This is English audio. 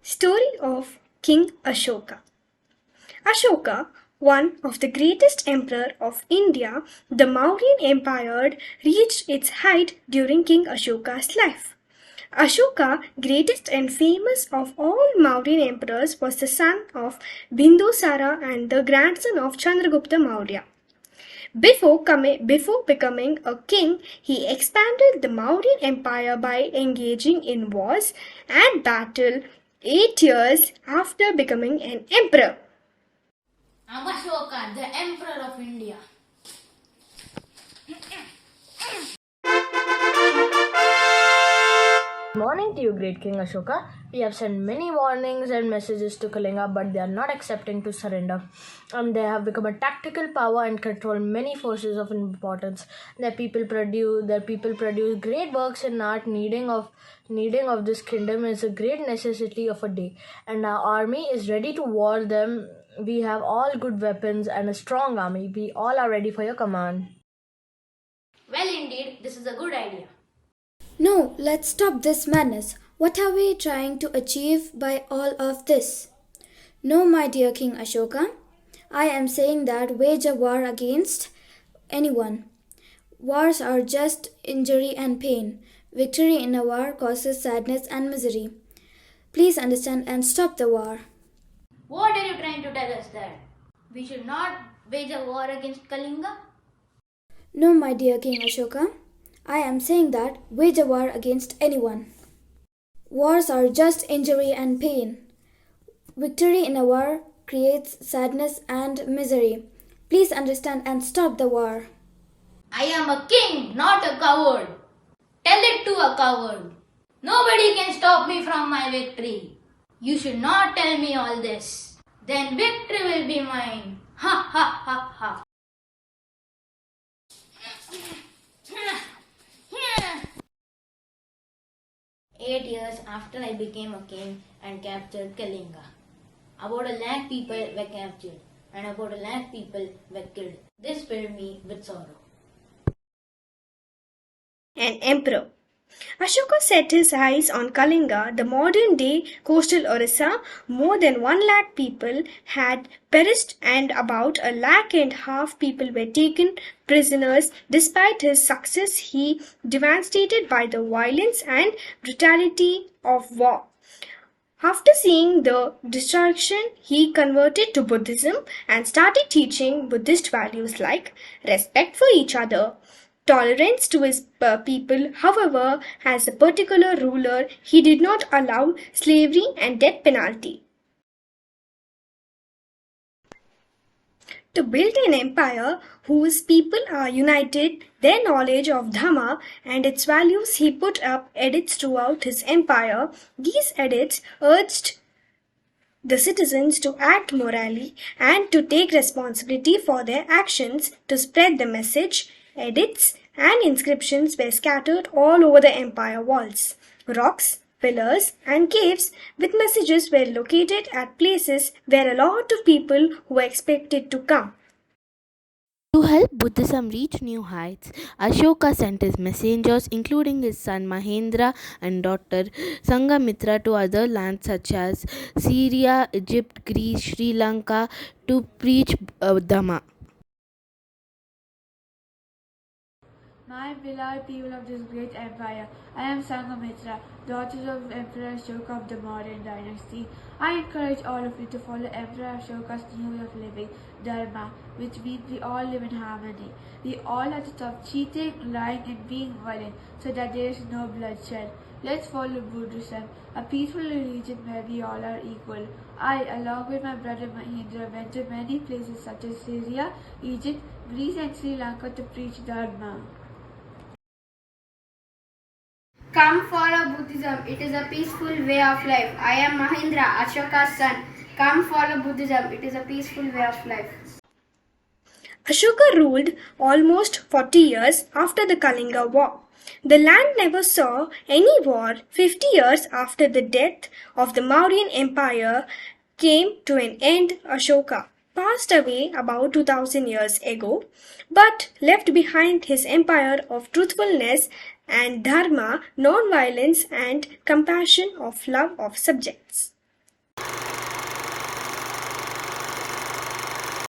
Story of King Ashoka. Ashoka, one of the greatest emperor of India, the Mauryan Empire reached its height during King Ashoka's life. Ashoka, greatest and famous of all Mauryan emperors, was the son of Bindusara and the grandson of Chandragupta Maurya. Before becoming a king, he expanded the Mauryan Empire by engaging in wars and battle 8 years after becoming an emperor. I'm Ashoka, the Emperor of India. Good morning to you, great King Ashoka. We have sent many warnings and messages to Kalinga, but they are not accepting to surrender. They have become a tactical power and control many forces of importance. Their people produce great works in art. Needing of this kingdom is a great necessity of a day, and our army is ready to war them. We have all good weapons and a strong army. We all are ready for your command. Well, indeed, this is a good idea. No, let's stop this madness. What are we trying to achieve by all of this? No, my dear King Ashoka, I am saying that wage a war against anyone. Wars are just injury and pain. Victory in a war causes sadness and misery. Please understand and stop the war. What are you trying to tell us that we should not wage a war against Kalinga? No, my dear King Ashoka, I am saying that wage a war against anyone. Wars are just injury and pain. Victory in a war creates sadness and misery. Please understand and stop the war. I am a king, not a coward. Tell it to a coward. Nobody can stop me from my victory. You should not tell me all this. Then victory will be mine. Ha ha ha ha. 8 years after I became a king and captured Kalinga, about 1 lakh people were captured and about 1 lakh people were killed. This filled me with sorrow. An emperor. Ashoka set his eyes on Kalinga, the modern-day coastal Orissa. More than 1 lakh people had perished and about 1.5 lakh people were taken prisoners. Despite his success, he devastated by the violence and brutality of war. After seeing the destruction, he converted to Buddhism and started teaching Buddhist values like respect for each other, tolerance to his people. However, as a particular ruler, he did not allow slavery and death penalty. To build an empire whose people are united, their knowledge of Dhamma and its values, he put up edicts throughout his empire. These edicts urged the citizens to act morally and to take responsibility for their actions. To spread the message, edicts and inscriptions were scattered all over the empire walls. Rocks, pillars and caves with messages were located at places where a lot of people were expected to come. To help Buddhism reach new heights, Ashoka sent his messengers, including his son Mahendra and daughter Sanghamitra, to other lands such as Syria, Egypt, Greece, Sri Lanka to preach Dhamma. My beloved people of this great empire, I am Sanghamitra, daughter of Emperor Ashoka of the Mauryan dynasty. I encourage all of you to follow Emperor Ashoka's new way of living, Dharma, which means we all live in harmony. We all have to stop cheating, lying and being violent so that there is no bloodshed. Let's follow Buddhism, a peaceful religion where we all are equal. I, along with my brother Mahendra, went to many places such as Syria, Egypt, Greece and Sri Lanka to preach Dharma. Come follow Buddhism. It is a peaceful way of life. I am Mahendra, Ashoka's son. Come follow Buddhism. It is a peaceful way of life. Ashoka ruled almost 40 years after the Kalinga War. The land never saw any war. 50 years after the death of the Mauryan Empire came to an end. Ashoka passed away about 2000 years ago, but left behind his empire of truthfulness and dharma, non-violence and compassion, of love of subjects.